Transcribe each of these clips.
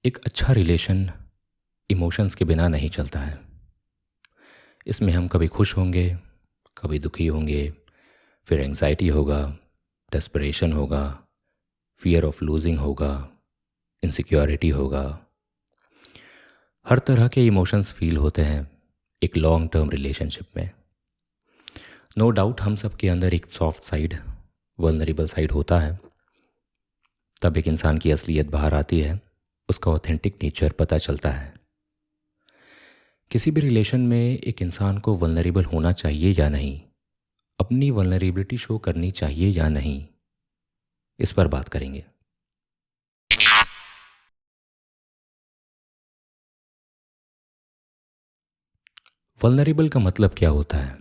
एक अच्छा relation emotions के बिना नहीं चलता है। इसमें हम कभी खुश होंगे, कभी दुखी होंगे, फिर एंग्जाइटी होगा, डेस्परेशन होगा, फियर ऑफ लूजिंग होगा, इनसिक्योरिटी होगा। हर तरह के इमोशंस फील होते हैं एक लॉन्ग टर्म रिलेशनशिप में। नो डाउट हम सब के अंदर एक सॉफ्ट साइड, वल्नरेबल साइड होता है। तब एक इंसान की असलियत बाहर आती है, उसका ऑथेंटिक नेचर पता चलता है। किसी भी रिलेशन में एक इंसान को वल्नरेबल होना चाहिए या नहीं, अपनी वल्नरेबिलिटी शो करनी चाहिए या नहीं, इस पर बात करेंगे। वल्नरेबल का मतलब क्या होता है?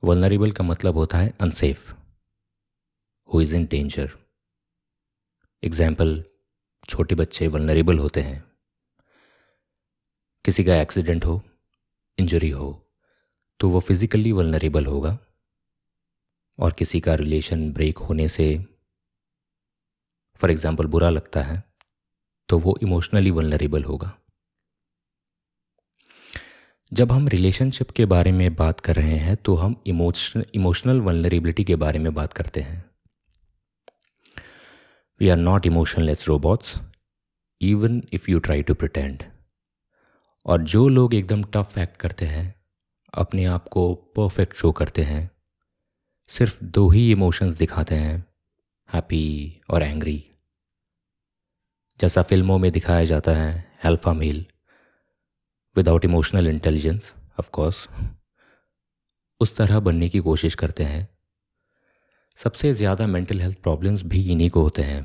वल्नरेबल का मतलब होता है unsafe, who is in danger. Example, छोटे बच्चे वल्नरेबल होते हैं। किसी का एक्सीडेंट हो, इंजरी हो, तो वो फिज़िकली वल्नरेबल होगा। और किसी का रिलेशन ब्रेक होने से फॉर एग्ज़ाम्पल बुरा लगता है, तो वो इमोशनली वल्नरेबल होगा। जब हम रिलेशनशिप के बारे में बात कर रहे हैं तो हम इमोशनल वल्नरेबिलिटी के बारे में बात करते हैं। We are not emotionless robots, even if you try to pretend. और जो लोग एकदम टफ एक्ट करते हैं, अपने आप को परफेक्ट शो करते हैं, सिर्फ दो ही इमोशंस दिखाते हैं, हैप्पी और एंग्री। जैसा फिल्मों में दिखाया जाता है, alpha male without emotional intelligence of course, उस तरह बनने की कोशिश करते हैं। सबसे ज़्यादा मेंटल हेल्थ प्रॉब्लम्स भी इन्हीं को होते हैं,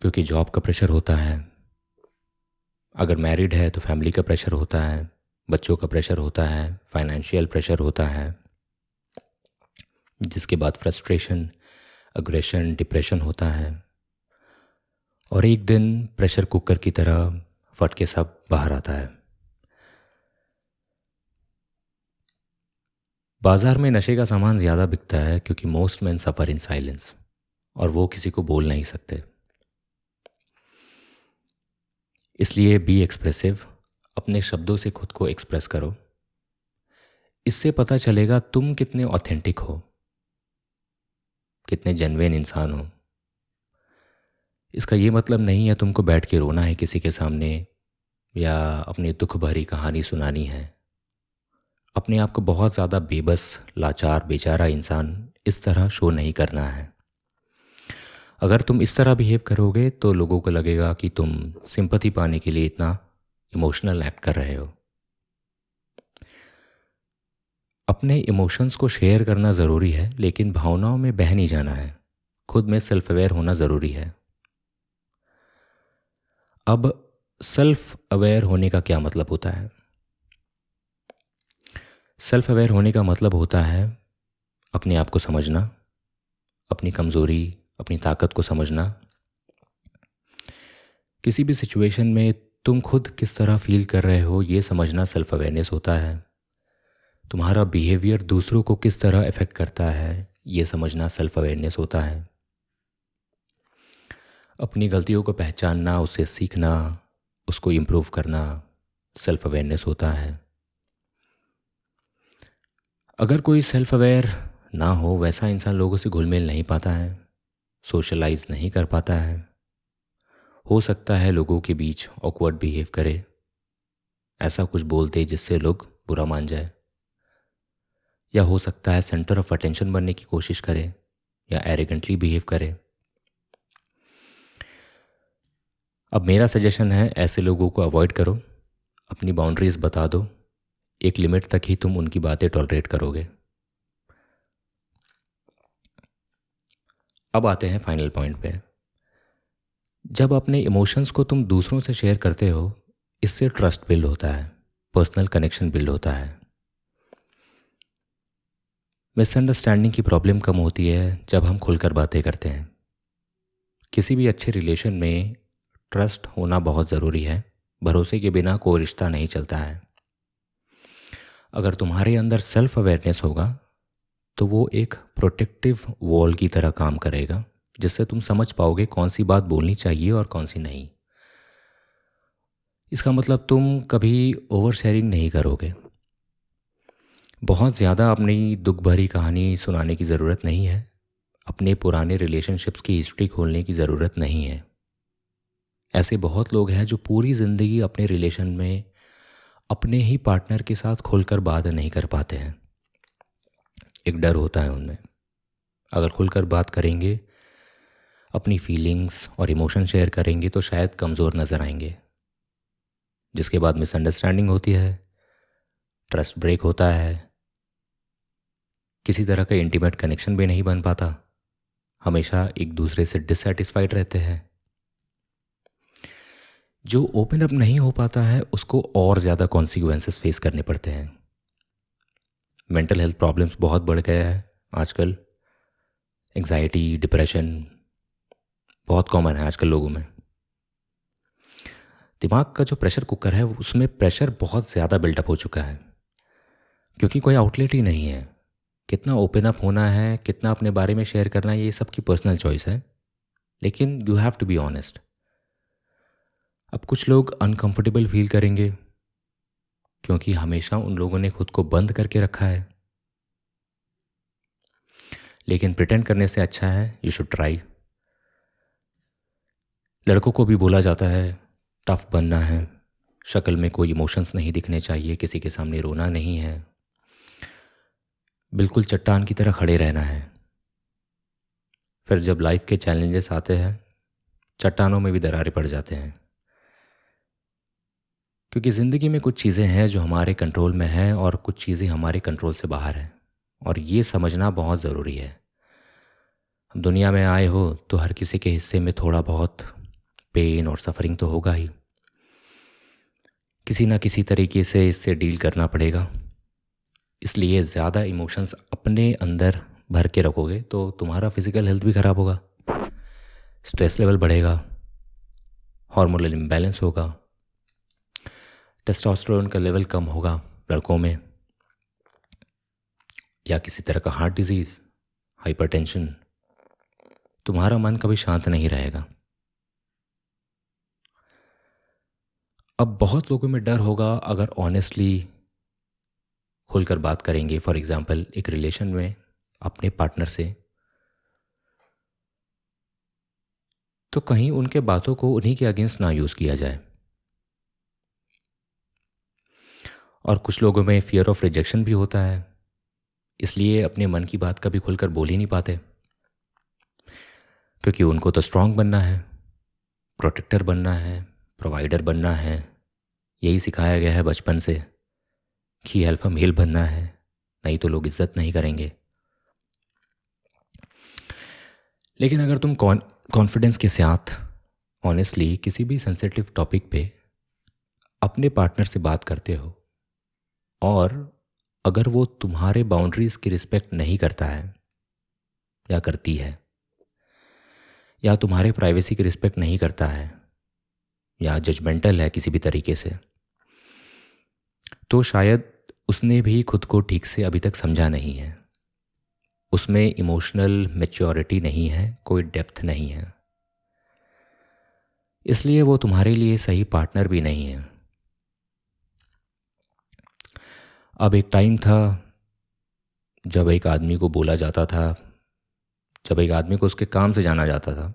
क्योंकि जॉब का प्रेशर होता है, अगर मैरिड है तो फैमिली का प्रेशर होता है, बच्चों का प्रेशर होता है, फाइनेंशियल प्रेशर होता है, जिसके बाद फ्रस्ट्रेशन, अग्रेशन, डिप्रेशन होता है। और एक दिन प्रेशर कुकर की तरह फट के सब बाहर आता है। बाजार में नशे का सामान ज़्यादा बिकता है क्योंकि most man suffer in silence, और वो किसी को बोल नहीं सकते। इसलिए बी एक्सप्रेसिव, अपने शब्दों से खुद को एक्सप्रेस करो। इससे पता चलेगा तुम कितने ऑथेंटिक हो, कितने जेन्युइन इंसान हो। इसका ये मतलब नहीं है तुमको बैठ के रोना है किसी के सामने या अपनी दुख भरी कहानी सुनानी है। अपने आप को बहुत ज़्यादा बेबस, लाचार, बेचारा इंसान इस तरह शो नहीं करना है। अगर तुम इस तरह बिहेव करोगे तो लोगों को लगेगा कि तुम सिंपैथी पाने के लिए इतना इमोशनल एक्ट कर रहे हो। अपने इमोशंस को शेयर करना ज़रूरी है, लेकिन भावनाओं में बह नहीं जाना है। खुद में सेल्फ अवेयर होना ज़रूरी है। अब सेल्फ अवेयर होने का क्या मतलब होता है? सेल्फ अवेयर होने का मतलब होता है अपने आप को समझना, अपनी कमज़ोरी, अपनी ताकत को समझना। किसी भी सिचुएशन में तुम खुद किस तरह फील कर रहे हो, ये समझना सेल्फ अवेयरनेस होता है। तुम्हारा बिहेवियर दूसरों को किस तरह अफेक्ट करता है, ये समझना सेल्फ अवेयरनेस होता है। अपनी गलतियों को पहचानना, उससे सीखना, उसको इम्प्रूव करना सेल्फ अवेयरनेस होता है। अगर कोई सेल्फ अवेयर ना हो, वैसा इंसान लोगों से घुल मिल नहीं पाता है, सोशलाइज नहीं कर पाता है। हो सकता है लोगों के बीच ऑकवर्ड बिहेव करे, ऐसा कुछ बोल दे जिससे लोग बुरा मान जाए, या हो सकता है सेंटर ऑफ अटेंशन बनने की कोशिश करे या एरोगेंटली बिहेव करे। अब मेरा सजेशन है, ऐसे लोगों को अवॉइड करो, अपनी बाउंड्रीज बता दो। एक लिमिट तक ही तुम उनकी बातें टॉलरेट करोगे। अब आते हैं फाइनल पॉइंट पे। जब अपने इमोशंस को तुम दूसरों से शेयर करते हो, इससे ट्रस्ट बिल्ड होता है, पर्सनल कनेक्शन बिल्ड होता है। मिसअंडरस्टैंडिंग की प्रॉब्लम कम होती है जब हम खुलकर बातें करते हैं। किसी भी अच्छे रिलेशन में ट्रस्ट होना बहुत ज़रूरी है। भरोसे के बिना कोई रिश्ता नहीं चलता है। अगर तुम्हारे अंदर सेल्फ अवेयरनेस होगा तो वो एक प्रोटेक्टिव वॉल की तरह काम करेगा, जिससे तुम समझ पाओगे कौन सी बात बोलनी चाहिए और कौन सी नहीं। इसका मतलब तुम कभी ओवर शेयरिंग नहीं करोगे। बहुत ज़्यादा अपनी दुख भरी कहानी सुनाने की ज़रूरत नहीं है। अपने पुराने रिलेशनशिप्स की हिस्ट्री खोलने की ज़रूरत नहीं है। ऐसे बहुत लोग हैं जो पूरी ज़िंदगी अपने रिलेशन में अपने ही पार्टनर के साथ खुलकर बात नहीं कर पाते हैं। एक डर होता है उनमें, अगर खुलकर बात करेंगे, अपनी फीलिंग्स और इमोशन शेयर करेंगे तो शायद कमज़ोर नज़र आएंगे, जिसके बाद मिसअंडरस्टैंडिंग होती है, ट्रस्ट ब्रेक होता है, किसी तरह का इंटीमेट कनेक्शन भी नहीं बन पाता, हमेशा एक दूसरे से डिससेटिस्फाइड रहते हैं। जो ओपन अप नहीं हो पाता है उसको और ज़्यादा कॉन्सिक्वेंसेस फेस करने पड़ते हैं। मेंटल हेल्थ प्रॉब्लम्स बहुत बढ़ गया है आजकल। एंग्जाइटी, डिप्रेशन बहुत कॉमन है आजकल लोगों में। दिमाग का जो प्रेशर कुकर है उसमें प्रेशर बहुत ज़्यादा बिल्डअप हो चुका है, क्योंकि कोई आउटलेट ही नहीं है। कितना ओपन अप होना है, कितना अपने बारे में शेयर करना है, ये सबकी पर्सनल चॉइस है, लेकिन you have to be honest. अब कुछ लोग अनकंफर्टेबल फील करेंगे क्योंकि हमेशा उन लोगों ने खुद को बंद करके रखा है, लेकिन प्रिटेंड करने से अच्छा है यू शुड ट्राई। लड़कों को भी बोला जाता है टफ बनना है, शक्ल में कोई इमोशंस नहीं दिखने चाहिए, किसी के सामने रोना नहीं है, बिल्कुल चट्टान की तरह खड़े रहना है। फिर जब लाइफ के चैलेंजेस आते हैं, चट्टानों में भी दरारें पड़ जाते हैं, क्योंकि ज़िंदगी में कुछ चीज़ें हैं जो हमारे कंट्रोल में हैं और कुछ चीज़ें हमारे कंट्रोल से बाहर हैं, और ये समझना बहुत ज़रूरी है। दुनिया में आए हो तो हर किसी के हिस्से में थोड़ा बहुत पेन और सफरिंग तो होगा ही, किसी ना किसी तरीके से इससे डील करना पड़ेगा। इसलिए ज़्यादा इमोशंस अपने अंदर भर के रखोगे तो तुम्हारा फिज़िकल हेल्थ भी ख़राब होगा, स्ट्रेस लेवल बढ़ेगा, हार्मोनल इम्बैलेंस होगा, टेस्टोस्टेरोन का लेवल कम होगा लड़कों में, या किसी तरह का हार्ट डिजीज़, हाइपरटेंशन। तुम्हारा मन कभी शांत नहीं रहेगा। अब बहुत लोगों में डर होगा अगर ऑनेस्टली खुलकर बात करेंगे, फॉर एग्ज़ाम्पल एक रिलेशन में अपने पार्टनर से, तो कहीं उनके बातों को उन्हीं के अगेंस्ट ना यूज़ किया जाए। और कुछ लोगों में फियर ऑफ रिजेक्शन भी होता है, इसलिए अपने मन की बात कभी खुलकर बोल ही नहीं पाते, क्योंकि उनको तो स्ट्रांग बनना है, प्रोटेक्टर बनना है, प्रोवाइडर बनना है। यही सिखाया गया है बचपन से कि अल्फा मेल बनना है, नहीं तो लोग इज्जत नहीं करेंगे। लेकिन अगर तुम कॉन्फिडेंस के साथ ऑनेस्टली किसी भी सेंसिटिव टॉपिक पे अपने पार्टनर से बात करते हो, और अगर वो तुम्हारे बाउंड्रीज़ की रिस्पेक्ट नहीं करता है या करती है, या तुम्हारे प्राइवेसी की रिस्पेक्ट नहीं करता है, या जजमेंटल है किसी भी तरीके से, तो शायद उसने भी खुद को ठीक से अभी तक समझा नहीं है। उसमें इमोशनल मैच्योरिटी नहीं है, कोई डेप्थ नहीं है, इसलिए वो तुम्हारे लिए सही पार्टनर भी नहीं है। अब एक टाइम था जब एक आदमी को बोला जाता था, जब एक आदमी को उसके काम से जाना जाता था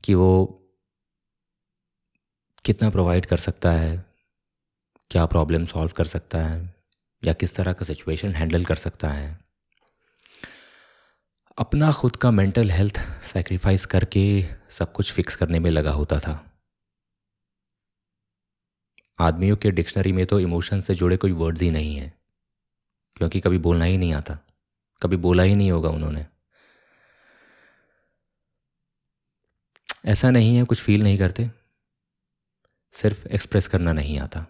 कि वो कितना प्रोवाइड कर सकता है, क्या प्रॉब्लम सॉल्व कर सकता है, या किस तरह का सिचुएशन हैंडल कर सकता है। अपना खुद का मेंटल हेल्थ सैक्रिफाइस करके सब कुछ फिक्स करने में लगा होता था। आदमियों के डिक्शनरी में तो इमोशन से जुड़े कोई वर्ड्स ही नहीं है, क्योंकि कभी बोलना ही नहीं आता, कभी बोला ही नहीं होगा उन्होंने। ऐसा नहीं है कुछ फील नहीं करते, सिर्फ एक्सप्रेस करना नहीं आता।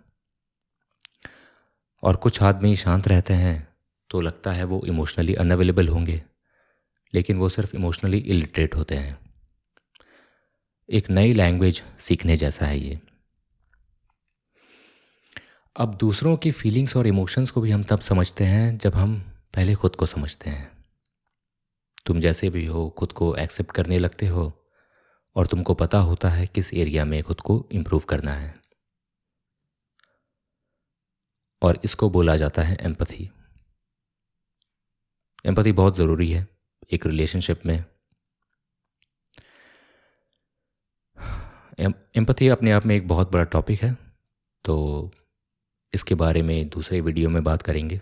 और कुछ आदमी शांत रहते हैं तो लगता है वो इमोशनली अनअवेलेबल होंगे, लेकिन वो सिर्फ इमोशनली इलिटरेट होते हैं। एक नई लैंग्वेज सीखने जैसा है ये। अब दूसरों की फीलिंग्स और इमोशंस को भी हम तब समझते हैं जब हम पहले खुद को समझते हैं। तुम जैसे भी हो खुद को एक्सेप्ट करने लगते हो और तुमको पता होता है किस एरिया में खुद को इम्प्रूव करना है, और इसको बोला जाता है एम्पथी। एम्पथी बहुत ज़रूरी है एक रिलेशनशिप में। एम्पथी अपने आप में एक बहुत बड़ा टॉपिक है, तो इसके बारे में दूसरे वीडियो में बात करेंगे।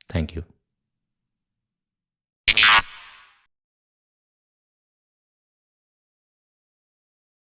Thank you.